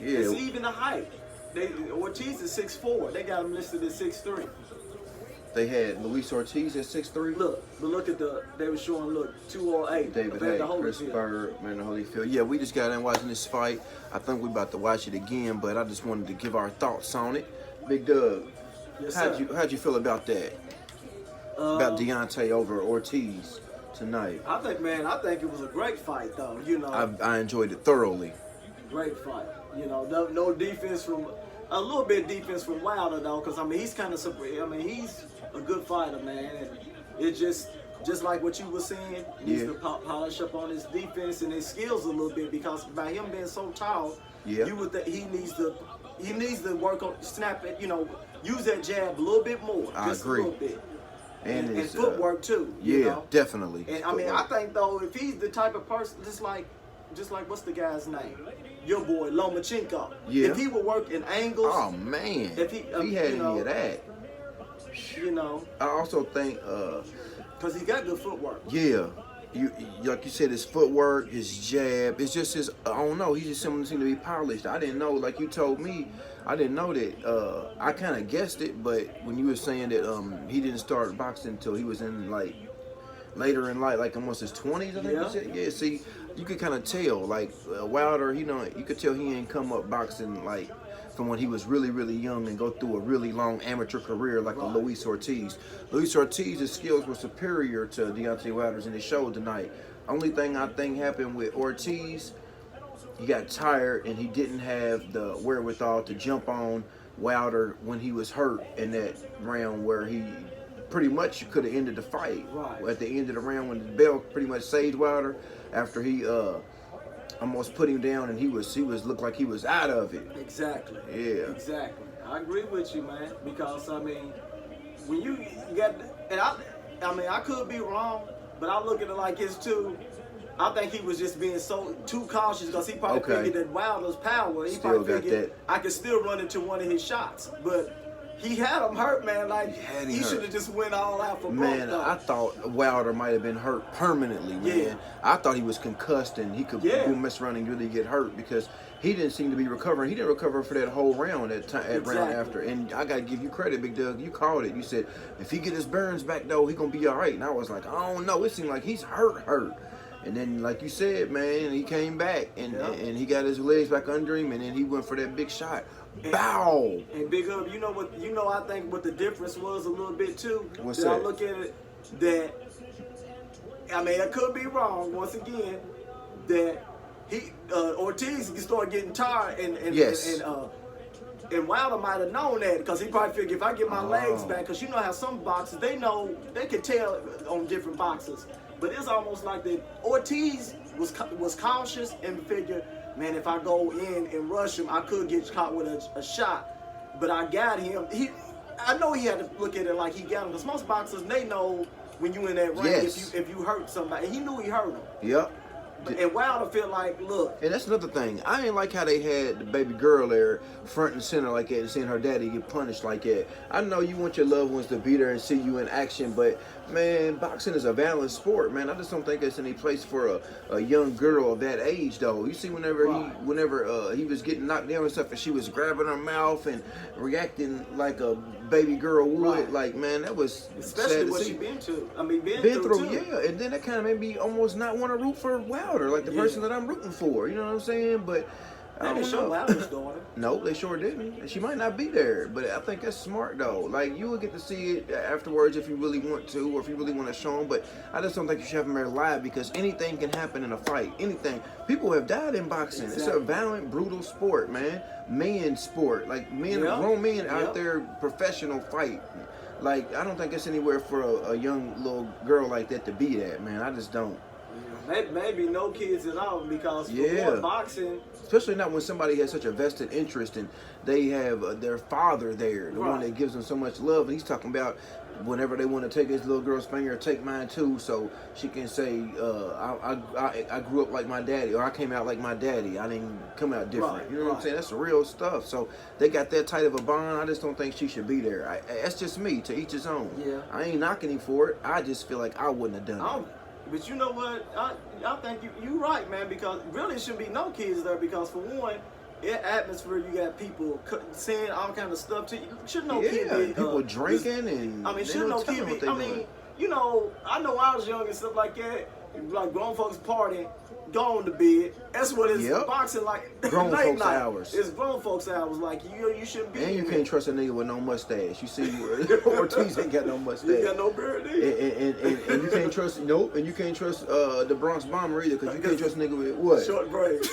Yeah. It's even the height. Ortiz is 6'4". They got him listed at 6'3". They had Luis Ortiz at 6'3". Look at they were showing 208. David Hay, Chris Bird, man, the Holyfield. Yeah, we just got in watching this fight. I think we about to watch it again, but I just wanted to give our thoughts on it. Big Doug, yes, how'd you feel about that? About Deontay over Ortiz tonight? I think it was a great fight, though. You know, I enjoyed it thoroughly. Great fight. You know, no defense from. A little bit defense from Wilder, though, because, I mean, he's kind of, he's a good fighter, man. And it's just like what you were saying, he needs to polish up on his defense and his skills a little bit, because by him being so tall, you would think he needs to work on, snap it, you know, use that jab a little bit more. Just a little bit. And footwork, too. You know? Definitely. And, I mean, I think, though, if he's the type of person, just like what's the guy's name? Your boy Lomachenko. Yeah. If he would work in angles. Oh man. If he had any of that. You know. I also think because he got good footwork. Yeah. You like you said, his footwork, his jab. It's just his. I don't know. He just seemed to be polished. I didn't know. Like you told me, I didn't know that. I kind of guessed it, but when you were saying that he didn't start boxing until he was in like later in life, like almost his 20s, I think you said. Yeah. See. You could kind of tell, like Wilder, you know, you could tell he ain't come up boxing like from when he was really, really young and go through a really long amateur career like a Luis Ortiz. Luis Ortiz's skills were superior to Deontay Wilder's, and it showed tonight. Only thing I think happened with Ortiz, he got tired and he didn't have the wherewithal to jump on Wilder when he was hurt in that round where he pretty much could have ended the fight. At the end of the round when the bell pretty much saved Wilder after he almost put him down and he was looked like he was out of it. Exactly. Yeah. Exactly. I agree with you, man, because I mean when you get, and I could be wrong, but I look at it like it's too. I think he was just being too cautious because he probably figured that Wilder's power. He probably figured I could still run into one of his shots, but he had him hurt, man. Like he should have just went all out for both. Man, I thought Wilder might have been hurt permanently, man. Yeah. I thought he was concussed and he could go mess around and really get hurt because he didn't seem to be recovering. He didn't recover for that whole round round after. And I gotta give you credit, Big Doug. You called it. You said if he get his burns back though, he gonna be all right. And I was like, I don't know. It seemed like he's hurt. And then, like you said, man, he came back and he got his legs back under him, and then he went for that big shot. Bow. And Big Up, you know what? You know, I think what the difference was a little bit too. What's that? I look at it that, I mean, I could be wrong once again. That Ortiz started getting tired, and Wilder might have known that because he probably figured if I get my legs back, because you know how some boxers they can tell on different boxers. But it's almost like that Ortiz was cautious and figured, man, if I go in and rush him, I could get caught with a shot. But I got him. I know he had to look at it like he got him, because most boxers, they know when you in that ring if you hurt somebody. And he knew he hurt him. Yep. And Wilder feel like, look. And that's another thing. I ain't like how they had the baby girl there front and center like that and seeing her daddy get punished like that. I know you want your loved ones to be there and see you in action, but, man, boxing is a violent sport, man. I just don't think there's any place for a young girl of that age, though. You see whenever he was getting knocked down and stuff and she was grabbing her mouth and reacting like a baby girl would, like, man, that was especially sad to what see. she been to. I mean, been through, too. Yeah. And then that kind of made me almost not want to root for Wilder, like the person that I'm rooting for. You know what I'm saying? But they didn't show Wilder's daughter. No, they sure didn't. She might not be there, but I think that's smart though. Like you will get to see it afterwards if you really want to, or if you really want to show them. But I just don't think you should have them there live because anything can happen in a fight. Anything. People have died in boxing. Exactly. It's a violent, brutal sport, man. Man sport. Like men, grown men out there, professional fight. Like I don't think it's anywhere for a young little girl like that to be at, man. I just don't. Maybe no kids at all because for boxing, especially not when somebody has such a vested interest and they have their father there, the one that gives them so much love. And he's talking about whenever they want to take his little girl's finger, take mine too, so she can say, I grew up like my daddy, or I came out like my daddy. I didn't come out different. You know what I'm saying? That's the real stuff. So they got that tight of a bond. I just don't think she should be there. That's just me. To each his own. Yeah. I ain't knocking him for it. I just feel like I wouldn't have done it. But you know what? I think you're right, man, because really it shouldn't be no kids there because, for one, in atmosphere, you got people saying all kind of stuff to you. Should know Yeah, kid be, people drinking and I mean, they should don't know tell kid them what be. they I doing. mean, you know, I know I was young and stuff like that. Like grown folks partying, going to bed. That's what it's Yep. boxing like. Grown late folks night. hours. It's grown folks hours. Like you shouldn't be. And you in can't there. trust a nigga with no mustache. You see, Ortiz ain't got no mustache. You got no beard, And you can't trust and you can't trust the Bronx Bomber either, because you can't trust a nigga with what? Short braids.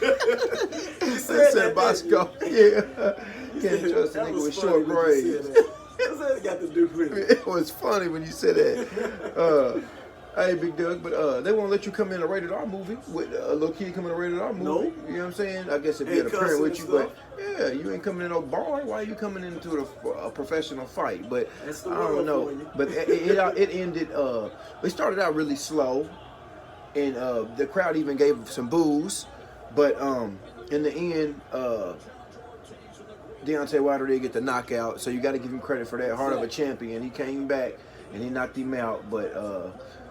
You I said said that, Bosco. didn't you? Yeah. Can't trust a That nigga was with funny short when you braids. said that. What's that got to do with it? It was funny when you said that. Hey, Big Doug, but they won't let you come in a rated R movie with a little kid coming in a rated R movie. Nope. You know what I'm saying? I guess if you Ain't had a parent cussing with and you, but stuff. yeah, you ain't coming in no bar. Why are you coming into a professional fight? But That's the I don't world know. for you. But it ended. It started out really slow, and the crowd even gave some boos, but in the end, Deontay Wilder did get the knockout, so you got to give him credit for that. Heart of a champion. He came back and he knocked him out, but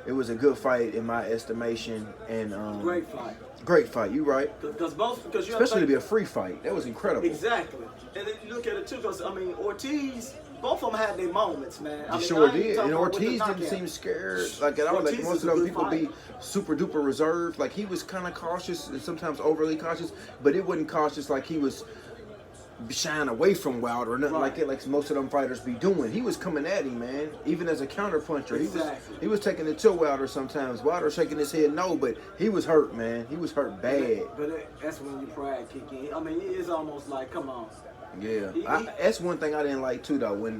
it was a good fight in my estimation. And Great fight. great fight. You right. Because you Especially to have be a free fight. That was incredible. exactly. And then you look at it too, because I mean Ortiz, both of them had their moments, man. I You mean, sure I ain't did. talking And about with the Ortiz didn't knockout. seem scared like at all. Like Ortiz most is of a them good people be fighter. super duper reserved. Like he was kind of cautious and sometimes overly cautious, but it wasn't cautious like he was shying away from Wilder or nothing Right. like that, like most of them fighters be doing. He was coming at him, man, even as a counter puncher. Exactly. He was taking it to Wilder sometimes. Wilder shaking his head no, but he was hurt, man. He was hurt bad. But that's when your pride kick in. I mean, it's almost like, come on. Yeah, that's one thing I didn't like too, though. When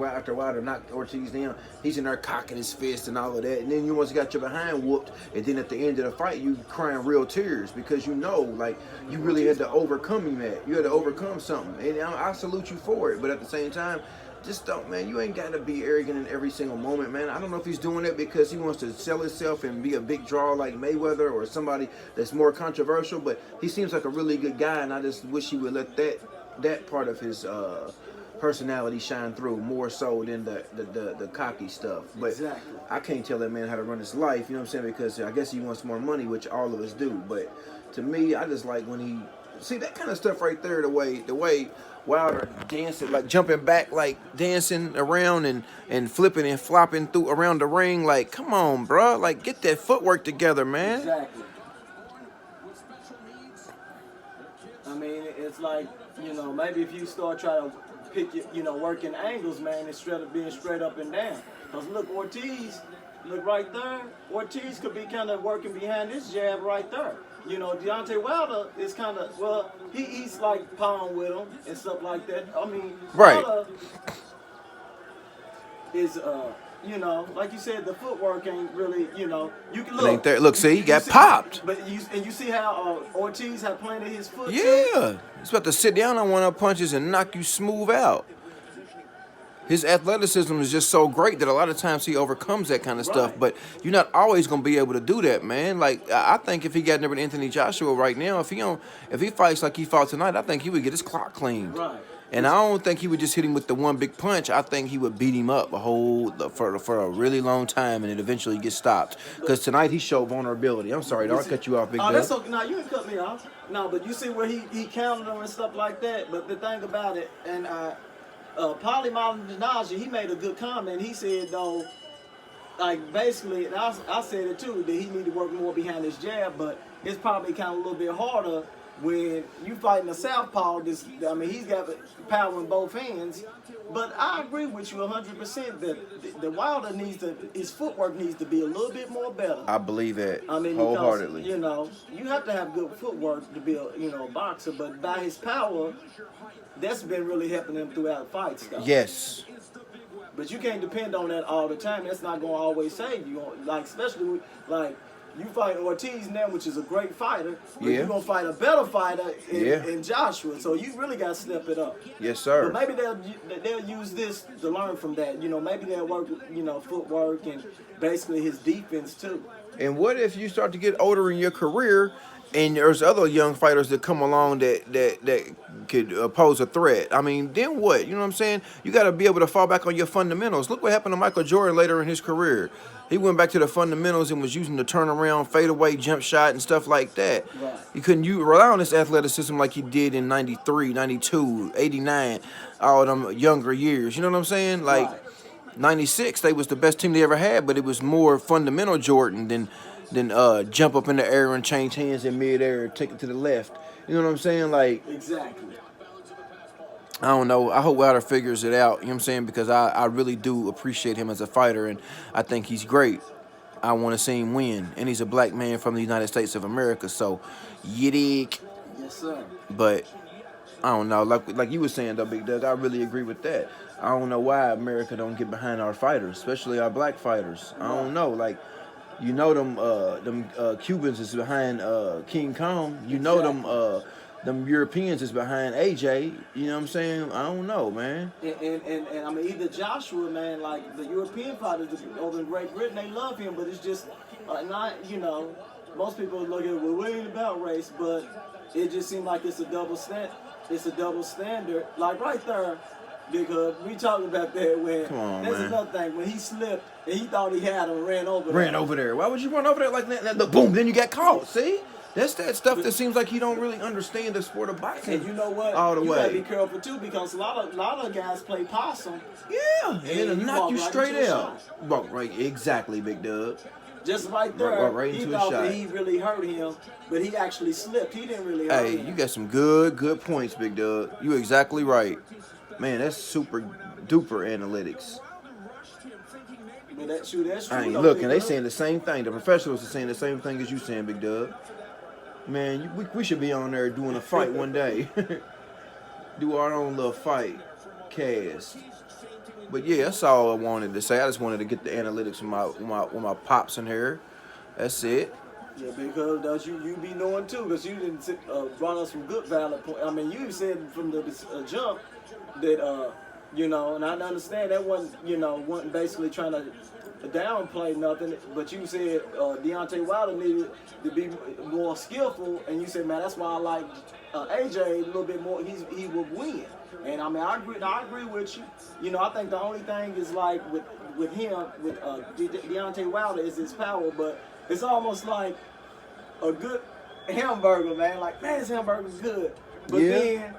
after Wilder knocked Ortiz down, he's in there cocking his fist and all of that, and then you once got your behind whooped, and then at the end of the fight, you crying real tears because you know, like you really had to overcome him. You had to overcome something, and I salute you for it. But at the same time, just don't, man. You ain't got to be arrogant in every single moment, man. I don't know if he's doing it because he wants to sell himself and be a big draw like Mayweather or somebody that's more controversial. But he seems like a really good guy, and I just wish he would let that part of his personality shine through more so than the cocky stuff. But Exactly. I can't tell that man how to run his life. You know what I'm saying? Because I guess he wants more money, which all of us do. But to me, I just like when he see that kind of stuff right there. The way Wilder dancing, like jumping back, like dancing around and flipping and flopping through around the ring. Like, come on, bro. Like, get that footwork together, man. Exactly. I mean, it's like, you know, maybe if you start trying to pick your, you know, working angles, man, instead of being straight up and down. Because look, Ortiz, look right there. Ortiz could be kind of working behind this jab right there. You know, Deontay Wilder is kind of, well, he's like pound with him and stuff like that. I mean, Right. Wilder is, you know, like you said, the footwork ain't really, you know, you can It look. ain't there. Look, see, he got see- popped. But you see how Ortiz had planted his foot? too? Yeah, he's about to sit down on one of the punches and knock you smooth out. His athleticism is just so great that a lot of times he overcomes that kind of stuff. Right. But you're not always gonna be able to do that, man. Like I think if he got near Anthony Joshua right now, if he fights like he fought tonight, I think he would get his clock cleaned. Right. And I don't think he would just hit him with the one big punch. I think he would beat him up for a really long time, and it eventually get stopped. Because tonight he showed vulnerability. I'm sorry, dog. I cut you off, big Oh, dog. that's okay. No, you can cut me off. No, but you see where he counted him and stuff like that. But the thing about it, and Paulie Malignaggi, he made a good comment. He said, though, like basically, and I said it too, that he need to work more behind his jab, but it's probably kind of a little bit harder when you fighting a southpaw. I mean, he's got power in both hands. But I agree with you 100% that the Wilder his footwork needs to be a little bit more better. I believe that I mean, wholeheartedly. because, you know, you have to have good footwork to be a boxer, but by his power, that's been really helping him throughout fights, though. Yes. But you can't depend on that all the time. That's not going to always save you. Like, especially with, like, you fight Ortiz now, which is a great fighter. But Yeah. you're going to fight a better fighter Yeah. in Joshua. So you really got to step it up. Yes, sir. But maybe they'll use this to learn from that. You know, maybe they'll work, footwork and basically his defense, too. And what if you start to get older in your career, and there's other young fighters that come along that could pose a threat. I mean, then what? You know what I'm saying? You got to be able to fall back on your fundamentals. Look what happened to Michael Jordan later in his career. He went back to the fundamentals and was using the turnaround, fadeaway, jump shot, and stuff like that. Right. He couldn't rely on his athleticism like he did in 93, 92, 89, all them younger years. You know what I'm saying? Like, Right. 96, they was the best team they ever had, but it was more fundamental Jordan than jump up in the air and change hands in midair, take it to the left. You know what I'm saying? Like, Exactly. I don't know. I hope Wilder figures it out. You know what I'm saying? Because I really do appreciate him as a fighter, and I think he's great. I want to see him win, and he's a black man from the United States of America. So, yiddick. Yes, sir. But I don't know. Like you were saying, though, Big Doug, I really agree with that. I don't know why America don't get behind our fighters, especially our black fighters. I don't know. Like, you know them Cubans is behind King Kong. You know them Europeans is behind AJ. You know what I'm saying? I don't know, man. And I mean, either Joshua, man, like the European fighters over in Great Britain, they love him, but it's just not, you know, most people look at it, well, we ain't about race, but it just seems like it's a double standard. Like right there, because we talked about that when there's another thing when he slipped and he thought he had him and ran over there. Why would you run over there like that? Look, boom, then you got caught. See? That's that stuff that seems like he don't really understand the sport of boxing. And you know what? All the you way. gotta be careful too, because a lot of guys play possum. Yeah, and it'll knock you right straight into a out. Walk right, exactly, Big Doug. Just right there, Walk right he into a thought shot. that he really hurt him, but he actually slipped. He didn't really hurt Hey, him. you got some good points, Big Doug. You exactly right. Man, that's super duper analytics. But that's true. I ain't though, looking. Big They Doug. saying the same thing. The professionals are saying the same thing as you saying, Big Doug. Man, we should be on there doing a fight one day. Do our own little fight cast. But yeah, that's all I wanted to say. I just wanted to get the analytics with my pops in here. That's it. Yeah, because don't you be knowing too, because you didn't brought us some good valid points. I mean, you said from the jump that you know, and I understand that wasn't basically trying to downplay nothing, but you said Deontay Wilder needed to be more skillful, and you said, man, that's why I like AJ a little bit more. He would win, and I mean, I agree with you. You know, I think the only thing is like with him with Deontay Wilder is his power, but it's almost like a good hamburger, man. Like, man, this hamburger's good, but then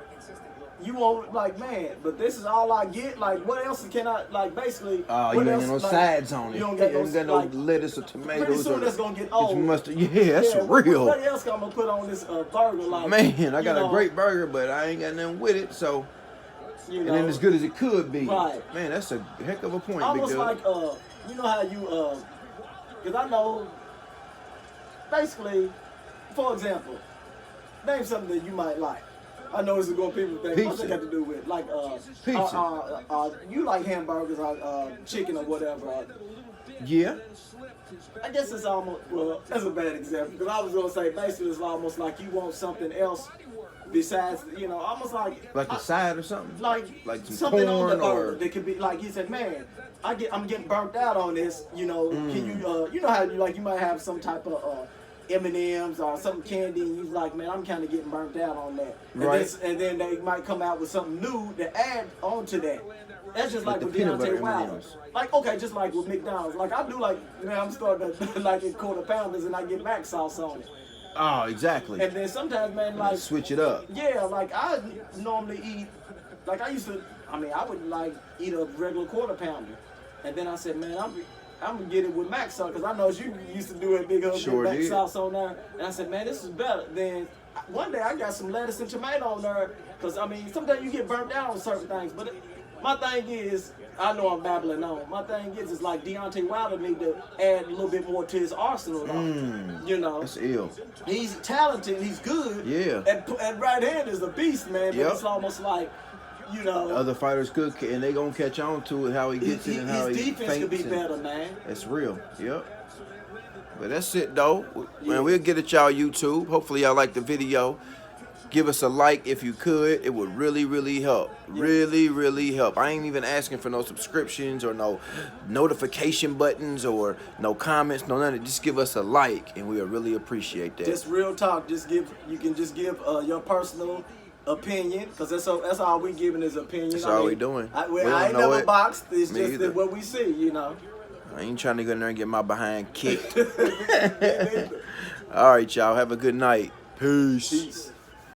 you won't, like, man, but this is all I get. Like, what else can I, like, basically? Oh, you ain't got no sides on it. You don't get You ain't got no like, lettuce or tomatoes. pretty soon or that's gonna get old. mustard. Yeah, that's real. What else I'm gonna put on this burger? Like, Man, I got a great burger, but I ain't got nothing with it, so. you And know, then as good as it could be. Right. Man, that's a heck of a point, almost Big Doug. like you know how you because I know, basically, for example, name something that you might like. I know this is going to people think. What's it got to do with? Like, Pizza. You like hamburgers or chicken or whatever. Yeah. I guess it's almost, well, that's a bad example. Because I was going to say, basically, it's almost like you want something else besides, you know, almost like Like a side or something? like some something on the corn burger or... that could be like, he said, man, I'm getting burnt out on this, you know, can you you know how you might have some type of M&Ms or some candy, and you're like, man, I'm kind of getting burnt out on that. And Right. and then they might come out with something new to add on to that. That's just like the with peanut butter Deontay Wilder. M&Ms. Like, okay, just like with McDonald's. Like, I do like, man, I'm starting to like in quarter pounders and I get mac sauce on it. Oh, exactly. And then sometimes, man, like, Switch it up. yeah, like I normally eat, like I would like eat a regular quarter pounder. And then I said, man, I'm gonna get it with mac sauce, because I know you used to do it big old Sure mac did. sauce on there. And I said, man, this is better. Then one day I got some lettuce and tomato on there, because I mean, sometimes you get burnt out on certain things. But my thing is, I know I'm babbling on. My thing is like Deontay Wilder need to add a little bit more to his arsenal, though. You know, That's ill. he's talented, he's good. Yeah. And right hand is a beast, man. But Yep. it's almost like, you know, Other fighters could, and they gonna catch on to it, how he gets it and how his he defense could be feints and- better, man. That's real. Yep. But that's it, though. Man, we'll get at y'all YouTube. Hopefully y'all like the video. Give us a like if you could. It would really, really help. Really, really help. I ain't even asking for no subscriptions or no notification buttons or no comments, no nothing. Just give us a like, and we'll really appreciate that. Just real talk. You can just give your personal opinion, because that's all we giving is opinion. That's all we doing. I We don't ain't know never it. boxed. It's Me just either. that what we see, you know. I ain't trying to go in there and get my behind kicked. Me neither. All right, y'all. Have a good night. Peace. Peace.